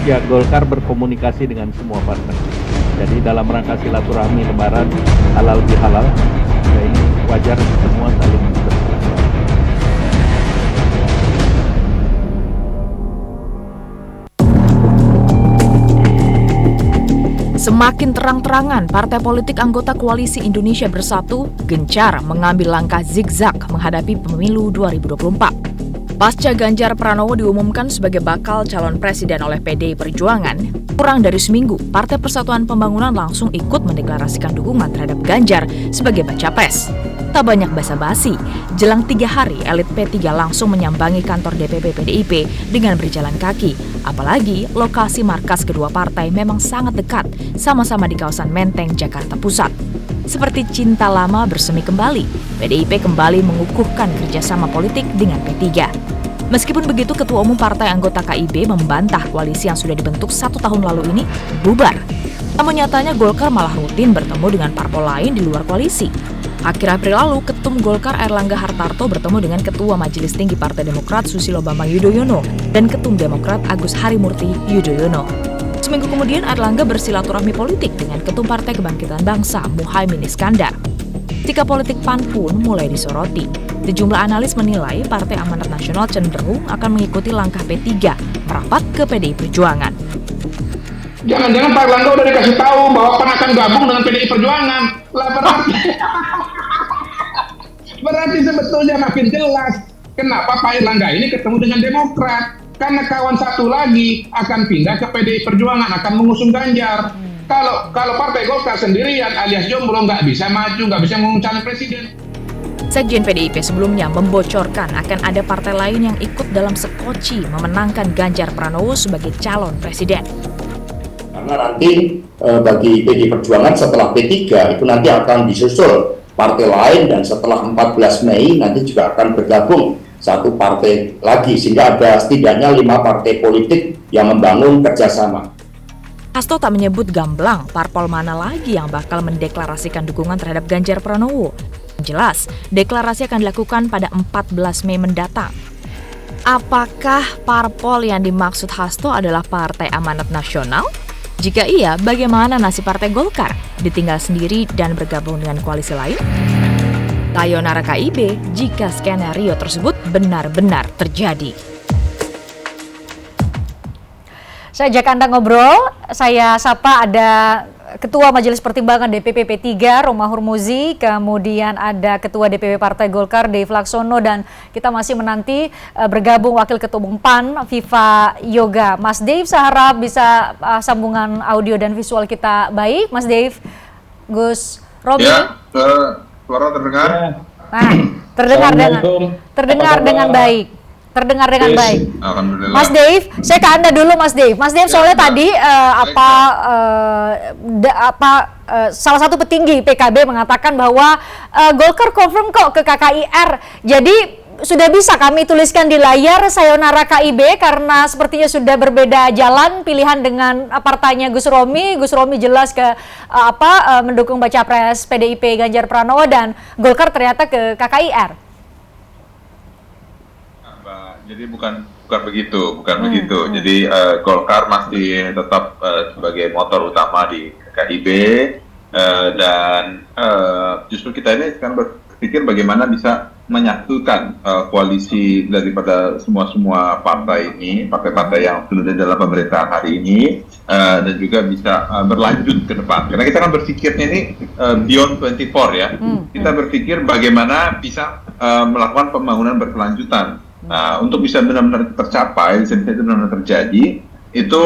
Ya, Golkar berkomunikasi dengan semua partai. Jadi dalam rangka silaturahmi Lebaran halal bihalal, ya ini wajar semua saling bersilaturahmi. Semakin terang-terangan, partai politik anggota Koalisi Indonesia Bersatu gencar mengambil langkah zigzag menghadapi pemilu 2024. Pasca Ganjar Pranowo diumumkan sebagai bakal calon presiden oleh PDI Perjuangan, kurang dari seminggu, Partai Persatuan Pembangunan langsung ikut mendeklarasikan dukungan terhadap Ganjar sebagai baca pres. Tak banyak basa-basi, jelang 3 hari elit P3 langsung menyambangi kantor DPP PDIP dengan berjalan kaki. Apalagi lokasi markas kedua partai memang sangat dekat, sama-sama di kawasan Menteng, Jakarta Pusat. Seperti cinta lama bersemi kembali, PDIP kembali mengukuhkan kerjasama politik dengan P3. Meskipun begitu, Ketua Umum Partai anggota KIB membantah koalisi yang sudah dibentuk 1 tahun lalu ini bubar. Namun nyatanya Golkar malah rutin bertemu dengan parpol lain di luar koalisi. Akhir April lalu, Ketum Golkar Airlangga Hartarto bertemu dengan Ketua Majelis Tinggi Partai Demokrat Susilo Bambang Yudhoyono dan Ketum Demokrat Agus Harimurti Yudhoyono. Seminggu kemudian Airlangga bersilaturahmi politik dengan Ketum Partai Kebangkitan Bangsa Muhaimin Iskandar. Sikap politik PAN pun mulai disoroti. Sejumlah analis menilai Partai Amanat Nasional cenderung akan mengikuti langkah P3 merapat ke PDI Perjuangan. Jangan-jangan Pak Erlangga udah dikasih tahu bahwa PAN akan gabung dengan PDI Perjuangan. Lah berarti sebetulnya makin jelas kenapa Pak Erlangga ini ketemu dengan Demokrat. Karena kawan satu lagi akan pindah ke PDI Perjuangan, akan mengusung Ganjar. Kalau Partai Golkar sendirian alias jomblo nggak bisa maju, nggak bisa mengusung presiden. Sekjen PDIP sebelumnya membocorkan akan ada partai lain yang ikut dalam sekoci memenangkan Ganjar Pranowo sebagai calon presiden. Karena nanti bagi PDI Perjuangan setelah P3 itu nanti akan disusul partai lain, dan setelah 14 Mei nanti juga akan bergabung satu partai lagi, sehingga ada setidaknya 5 partai politik yang membangun kerjasama. Hasto tak menyebut gamblang parpol mana lagi yang bakal mendeklarasikan dukungan terhadap Ganjar Pranowo. Jelas, deklarasi akan dilakukan pada 14 Mei mendatang. Apakah parpol yang dimaksud Hasto adalah Partai Amanat Nasional? Jika iya, bagaimana nasib Partai Golkar? Ditinggal sendiri dan bergabung dengan koalisi lain? Sayonara KIB jika skenario tersebut benar-benar terjadi. Saya ajak Anda ngobrol, saya sapa ada Ketua Majelis Pertimbangan DPP P3 Roma Hurmuzi, kemudian ada Ketua DPP Partai Golkar Dave Laksono, dan kita masih menanti bergabung Wakil Ketua Umum PAN Viva Yoga. Mas Dave, saya harap bisa sambungan audio dan visual kita baik. Mas Dave, Gus Romi. Ya, suara terdengar? Nah, terdengar dengan baik. Terdengar dengan baik. Mas Dave, saya ke Anda dulu, Mas Dave. Mas Dave, soalnya tadi salah satu petinggi PKB mengatakan bahwa Golkar confirm kok ke KKIR. Jadi sudah bisa kami tuliskan di layar sayonara KIB karena sepertinya sudah berbeda jalan pilihan dengan partainya Gus Romi. Gus Romi jelas ke mendukung baca pres PDIP Ganjar Pranowo, dan Golkar ternyata ke KKIR. Jadi bukan begitu. Jadi Golkar masih tetap sebagai motor utama di KIB, dan justru kita ini sekarang berpikir bagaimana bisa menyatukan koalisi daripada semua partai ini, partai-partai yang sudah di dalam pemerintahan hari ini, dan juga bisa berlanjut ke depan. Karena kita kan berpikirnya ini beyond 24 ya. Kita berpikir bagaimana bisa melakukan pembangunan berkelanjutan. Nah, untuk bisa benar-benar tercapai, bisa benar-benar terjadi, itu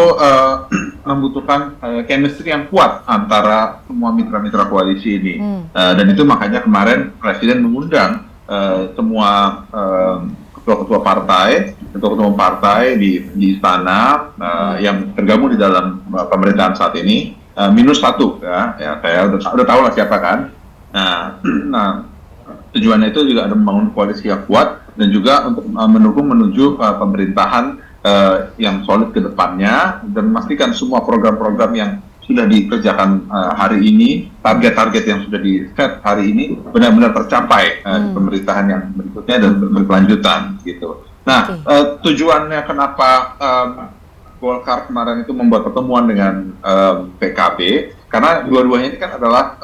membutuhkan chemistry yang kuat antara semua mitra-mitra koalisi ini. Dan itu makanya kemarin Presiden mengundang semua ketua-ketua partai di istana yang tergabung di dalam pemerintahan saat ini, minus satu ya saya udah tahu lah siapa kan. Nah, tujuannya itu juga ada membangun koalisi yang kuat dan juga untuk mendukung menuju pemerintahan yang solid ke depannya, dan memastikan semua program-program yang sudah dikerjakan hari ini, target-target yang sudah di-set hari ini benar-benar tercapai di pemerintahan yang berikutnya dan berkelanjutan gitu. Nah, tujuannya kenapa Golkar kemarin itu membuat pertemuan dengan PKB, karena dua-duanya ini kan adalah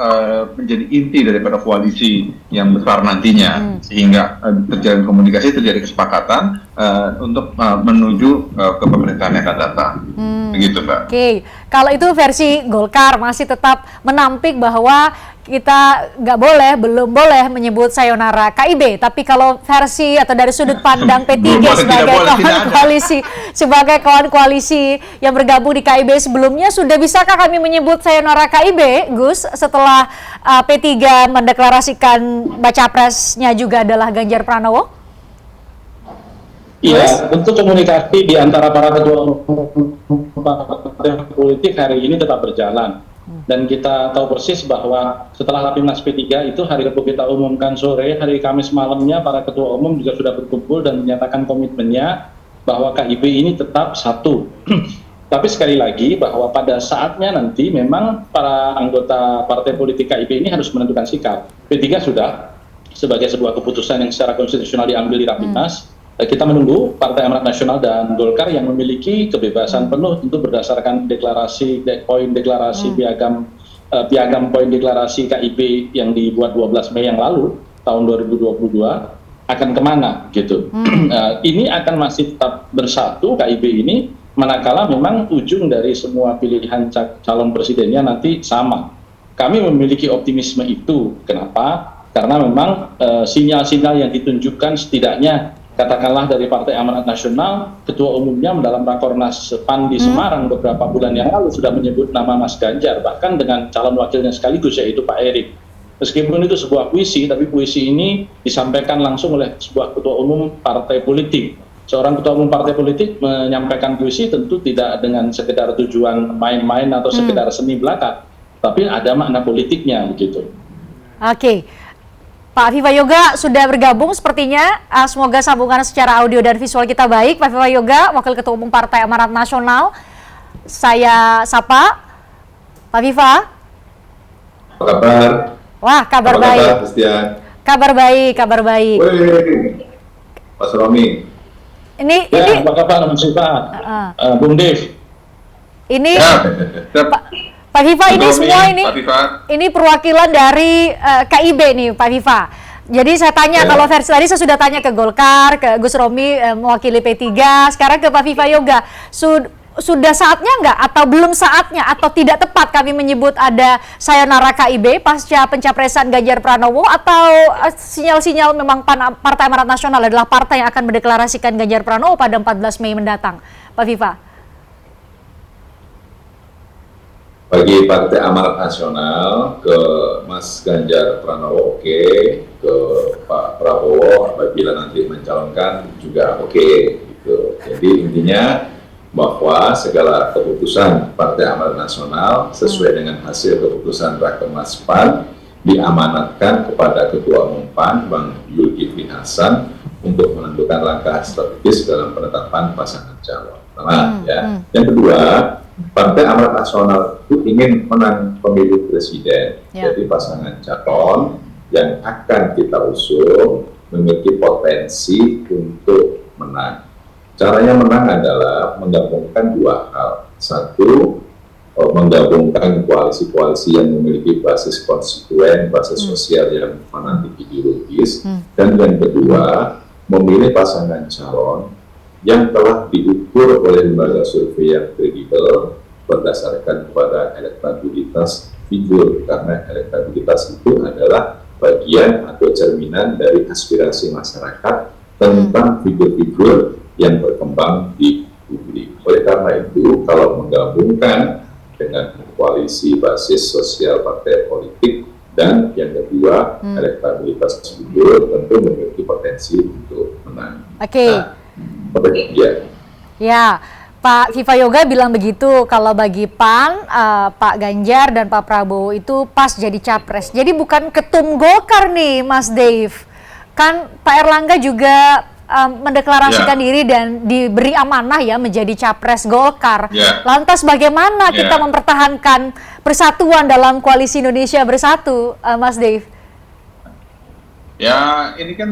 menjadi inti daripada koalisi yang besar nantinya, sehingga terjalin komunikasi, terjadi kesepakatan untuk menuju ke pemerintahan yang akan datang. Begitu, Mbak. Oke, kalau itu versi Golkar masih tetap menampik bahwa kita belum boleh menyebut sayonara KIB. Tapi kalau versi atau dari sudut pandang P3 sebagai kawan koalisi yang bergabung di KIB sebelumnya, sudah bisakah kami menyebut sayonara KIB, Gus, setelah P3 mendeklarasikan baca presnya juga adalah Ganjar Pranowo? Iya, tentu komunikasi di antara para ketua partai politik hari ini tetap berjalan. Dan kita tahu persis bahwa setelah Rapimnas P3 itu hari Rabu kita umumkan sore, hari Kamis malamnya para ketua umum juga sudah berkumpul dan menyatakan komitmennya bahwa KIB ini tetap satu. Tapi sekali lagi bahwa pada saatnya nanti memang para anggota partai politik KIB ini harus menentukan sikap. P3 sudah sebagai sebuah keputusan yang secara konstitusional diambil di Rapimnas. Kita menunggu Partai Amanat Nasional dan Golkar yang memiliki kebebasan penuh untuk berdasarkan poin deklarasi piagam poin deklarasi KIB yang dibuat 12 Mei yang lalu tahun 2022 akan kemana gitu. Ini akan masih tetap bersatu KIB ini manakala memang ujung dari semua pilihan calon presidennya nanti sama. Kami memiliki optimisme itu. Kenapa? Karena memang sinyal-sinyal yang ditunjukkan setidaknya katakanlah dari Partai Amanat Nasional, ketua umumnya dalam Rakornas PAN di Semarang beberapa bulan yang lalu sudah menyebut nama Mas Ganjar, bahkan dengan calon wakilnya sekaligus yaitu Pak Erik. Meskipun itu sebuah puisi, tapi puisi ini disampaikan langsung oleh sebuah ketua umum partai politik. Seorang ketua umum partai politik menyampaikan puisi tentu tidak dengan sekedar tujuan main-main atau sekedar seni belaka, tapi ada makna politiknya begitu. Oke. Pak Viva Yoga sudah bergabung sepertinya, semoga sambungan secara audio dan visual kita baik. Pak Viva Yoga, Wakil Ketua Umum Partai Amanat Nasional, saya sapa. Pak Viva. Apa kabar? Wah, kabar baik. Kabar baik, kabar baik. Mas Romi. Ini apa kabar Mas Viva? Bung Dev. Ini Pak Viva, ini semua ini perwakilan dari KIB nih Pak Viva. Jadi saya tanya, kalau versi tadi saya sudah tanya ke Golkar, ke Gus Romi mewakili P3, sekarang ke Pak Viva Yoga. Sudah saatnya nggak atau belum saatnya atau tidak tepat kami menyebut ada sayonara KIB pasca pencapresan Ganjar Pranowo, atau sinyal-sinyal memang Partai Amanat Nasional adalah partai yang akan mendeklarasikan Ganjar Pranowo pada 14 Mei mendatang, Pak Viva? Bagi Partai Amanat Nasional, ke Mas Ganjar Pranowo oke, ke Pak Prabowo apabila nanti mencalonkan juga oke, gitu. Jadi intinya bahwa segala keputusan Partai Amanat Nasional sesuai dengan hasil keputusan Rakernas PAN diamanatkan kepada Ketua Umum PAN Bang Zulkifli Hasan untuk menentukan langkah strategis dalam penetapan pasangan calon. Yang kedua, Partai Amanat Nasional itu ingin menang pemilu presiden, jadi pasangan calon yang akan kita usung memiliki potensi untuk menang. Caranya menang adalah menggabungkan dua hal. Satu, menggabungkan koalisi-koalisi yang memiliki basis konstituen, basis sosial yang fanatik ideologis, dan yang kedua, memilih pasangan calon yang telah diukur oleh lembaga survei yang kredibel berdasarkan pada elektabilitas figur, karena elektabilitas itu adalah bagian atau cerminan dari aspirasi masyarakat tentang figur-figur yang berkembang di publik. Oleh karena itu, kalau menggabungkan dengan koalisi basis sosial partai politik dan yang kedua elektabilitas figur, tentu memiliki potensi untuk menang. Ya, Pak Viva Yoga bilang begitu, kalau bagi PAN, Pak Ganjar dan Pak Prabowo itu pas jadi capres. Jadi bukan ketum Golkar nih, Mas Dave. Kan Pak Erlangga juga mendeklarasikan diri dan diberi amanah ya menjadi capres Golkar. Lantas bagaimana kita mempertahankan persatuan dalam koalisi Indonesia Bersatu, Mas Dave? Ya, ini kan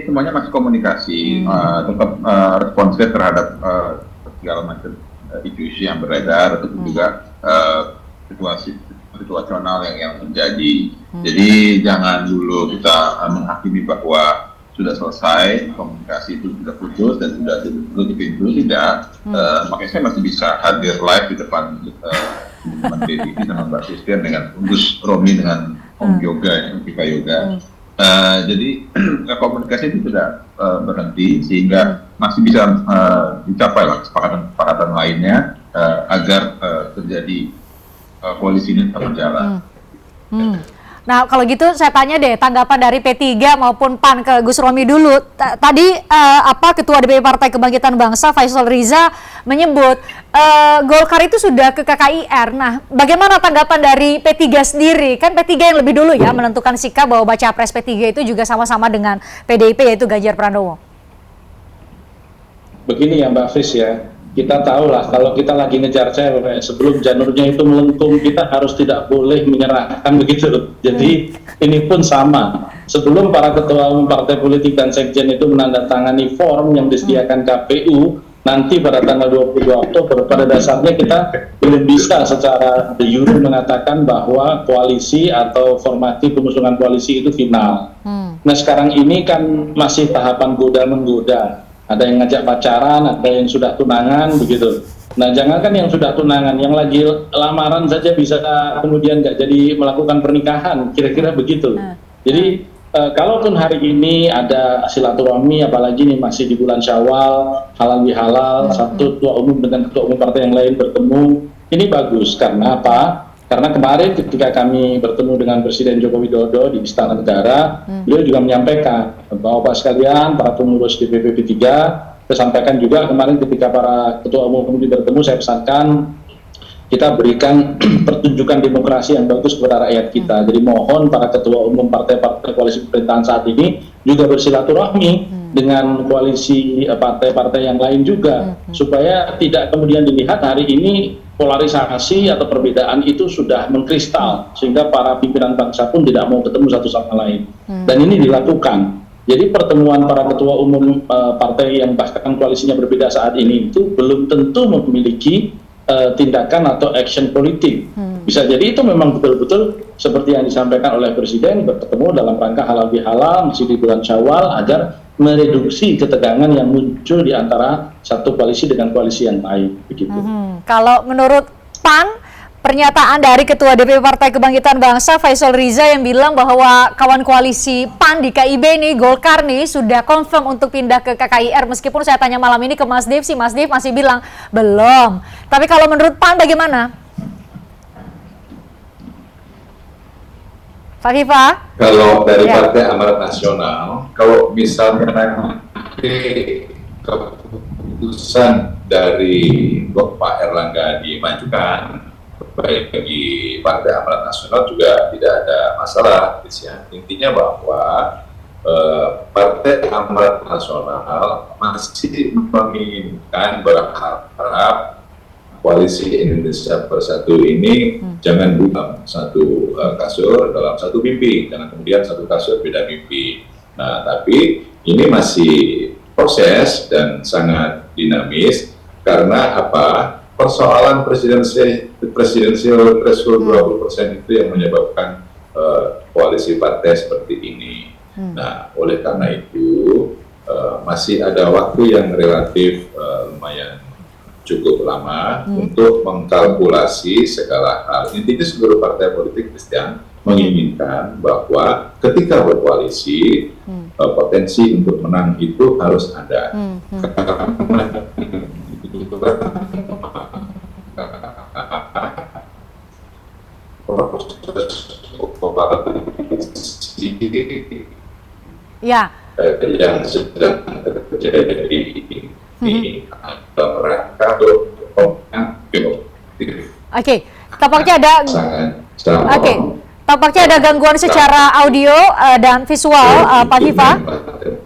semuanya masih komunikasi, tetap responsif terhadap segala macam isu-isu yang beredar ataupun juga situasi situasional yang terjadi. Jadi jangan dulu kita menghakimi bahwa sudah selesai, komunikasi itu sudah putus dan sudah tutup pintu, tidak. Makanya saya masih bisa hadir live di depan teman Deddy dengan Mbak Christian, dengan Gus Romi, dengan Om Yoga, Vika Yoga. Jadi komunikasi itu sudah berhenti, sehingga masih bisa dicapai lah kesepakatan lainnya agar terjadi koalisi ini tetap berjalan. Nah, kalau gitu saya tanya deh tanggapan dari P3 maupun PAN ke Gus Romi dulu. Tadi Ketua DPP Partai Kebangkitan Bangsa Faisal Riza menyebut Golkar itu sudah ke KKIR. Nah, bagaimana tanggapan dari P3 sendiri? Kan P3 yang lebih dulu ya menentukan sikap bahwa baca pres P3 itu juga sama-sama dengan PDIP, yaitu Ganjar Pranowo. Begini ya Mbak Fis ya, kita tahu lah kalau kita lagi ngejar cewek, sebelum janurnya itu melengkung, kita harus tidak boleh menyerahkan begitu. Jadi ini pun sama. Sebelum para ketua umum partai politik dan sekjen itu menandatangani form yang disediakan KPU, nanti pada tanggal 22 Oktober, pada dasarnya kita belum bisa secara de jure mengatakan bahwa koalisi atau formasi pengusungan koalisi itu final. Nah sekarang ini kan masih tahapan goda-menggoda. Ada yang ngajak pacaran, ada yang sudah tunangan, begitu. Nah, jangankan yang sudah tunangan, yang lagi lamaran saja bisa kemudian nggak jadi melakukan pernikahan, kira-kira begitu. Jadi, kalaupun hari ini ada silaturahmi, apalagi ini masih di bulan Syawal, halal bihalal, satu ketua umum dengan ketua umum partai yang lain bertemu, ini bagus. Karena apa? Karena kemarin ketika kami bertemu dengan Presiden Joko Widodo di Istana Negara, beliau juga menyampaikan bahwa Pak sekalian, para pengurus DPP P3, saya sampaikan juga kemarin ketika para ketua umum ini bertemu, saya pesankan kita berikan pertunjukan demokrasi yang bagus kepada rakyat kita. Jadi mohon para ketua umum partai-partai koalisi pemerintahan saat ini juga bersilaturahmi dengan koalisi partai-partai yang lain juga, supaya tidak kemudian dilihat hari ini polarisasi atau perbedaan itu sudah mengkristal sehingga para pimpinan bangsa pun tidak mau ketemu satu sama lain. Dan ini dilakukan. Jadi pertemuan para ketua umum partai yang bahkan koalisinya berbeda saat ini itu belum tentu memiliki tindakan atau action politik. Bisa jadi itu memang betul-betul seperti yang disampaikan oleh Presiden, bertemu dalam rangka halal bihalal masih di bulan Syawal agar mereduksi ketegangan yang muncul di antara satu koalisi dengan koalisi yang lain. Begitu. Kalau menurut PAN, pernyataan dari Ketua DPP Partai Kebangkitan Bangsa Faisal Riza yang bilang bahwa kawan koalisi PAN di KIB nih, Golkar nih, sudah confirm untuk pindah ke KKIR. Meskipun saya tanya malam ini ke Mas Dev, Mas Dev masih bilang belum. Tapi kalau menurut PAN bagaimana? Pak Hifa? Kalau dari Partai Amanat Nasional, kalau misalnya nanti keputusan dari Pak Erlangga dimajukan, bagi Partai Amanat Nasional juga tidak ada masalah. Intinya bahwa Partai Amanat Nasional masih menginginkan, berharap koalisi Indonesia Bersatu ini jangan dalam satu kasur, dalam satu mimpi, jangan kemudian satu kasur beda mimpi. Nah, tapi ini masih proses dan sangat dinamis karena apa? Persoalan presidensial threshold 20% itu yang menyebabkan koalisi partai seperti ini. Nah, oleh karena itu masih ada waktu yang relatif lumayan cukup lama untuk mengkalkulasi segala hal. Intinya seluruh partai politik Kristen menginginkan bahwa ketika berkoalisi potensi untuk menang itu harus ada. Ya. Yang sedang terjadi ini Oke, tampaknya ada tampaknya ada gangguan secara audio dan visual, Pak Hifa.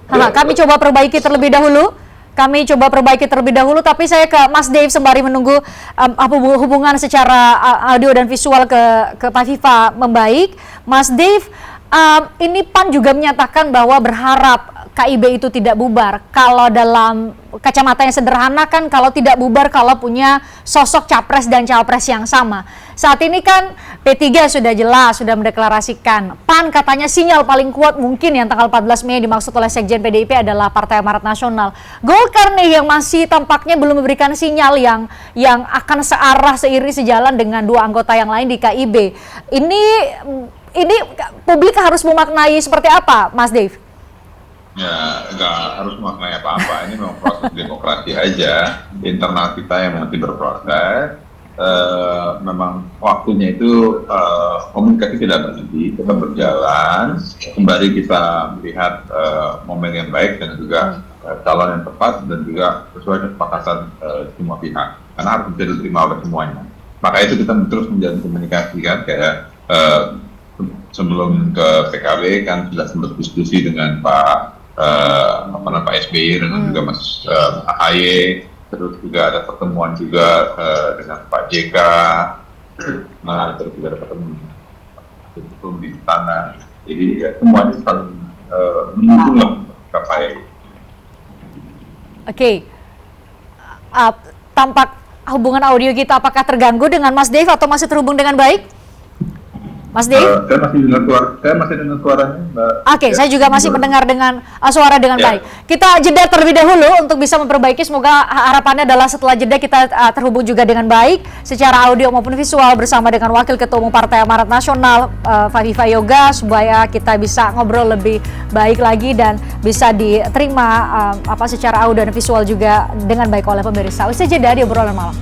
Kami coba perbaiki terlebih dahulu. Tapi saya ke Mas Dev sembari menunggu hubungan secara audio dan visual ke Pak Hifa membaik. Mas Dev, ini PAN juga menyatakan bahwa berharap KIB itu tidak bubar? Kalau dalam kacamata yang sederhana kan kalau tidak bubar kalau punya sosok capres dan cawapres yang sama. Saat ini kan P3 sudah jelas, sudah mendeklarasikan. PAN katanya sinyal paling kuat mungkin yang tanggal 14 Mei dimaksud oleh Sekjen PDIP adalah Partai Amarat Nasional. Golkar nih yang masih tampaknya belum memberikan sinyal yang akan searah, sejalan dengan dua anggota yang lain di KIB. Ini publik harus memaknai seperti apa, Mas Dave? Ya, nggak harus memaknai apa-apa. Ini memang proses demokrasi aja. Internal kita yang masih berproses. Memang waktunya itu komunikasi tidak berhenti, tetap berjalan. Kembali kita melihat momen yang baik dan juga calon yang tepat dan juga sesuai kesepakatan semua pihak. Karena harus bisa diterima oleh semuanya. Maka itu kita terus menjalin komunikasi kan, kayak sebelum ke PKB kan sudah sempat diskusi dengan Pak SBY dengan juga Mas AHY, terus juga ada pertemuan juga dengan Pak JK, terus juga ada pertemuan di istana. Jadi ya, semuanya saling mendukung lah capai. Oke. Tampak hubungan audio kita apakah terganggu dengan Mas Dave atau masih terhubung dengan baik? Mas Dave? Saya masih dengar suaranya, Mbak. Oke, saya juga masih mendengar dengan suara dengan baik. Kita jeda terlebih dahulu untuk bisa memperbaiki. Semoga harapannya adalah setelah jeda kita terhubung juga dengan baik secara audio maupun visual bersama dengan Wakil Ketua Umum Partai Amarat Nasional Fahifa Yoga, supaya kita bisa ngobrol lebih baik lagi dan bisa diterima secara audio dan visual juga dengan baik oleh pemirsa. Usai jeda di obrolan malam.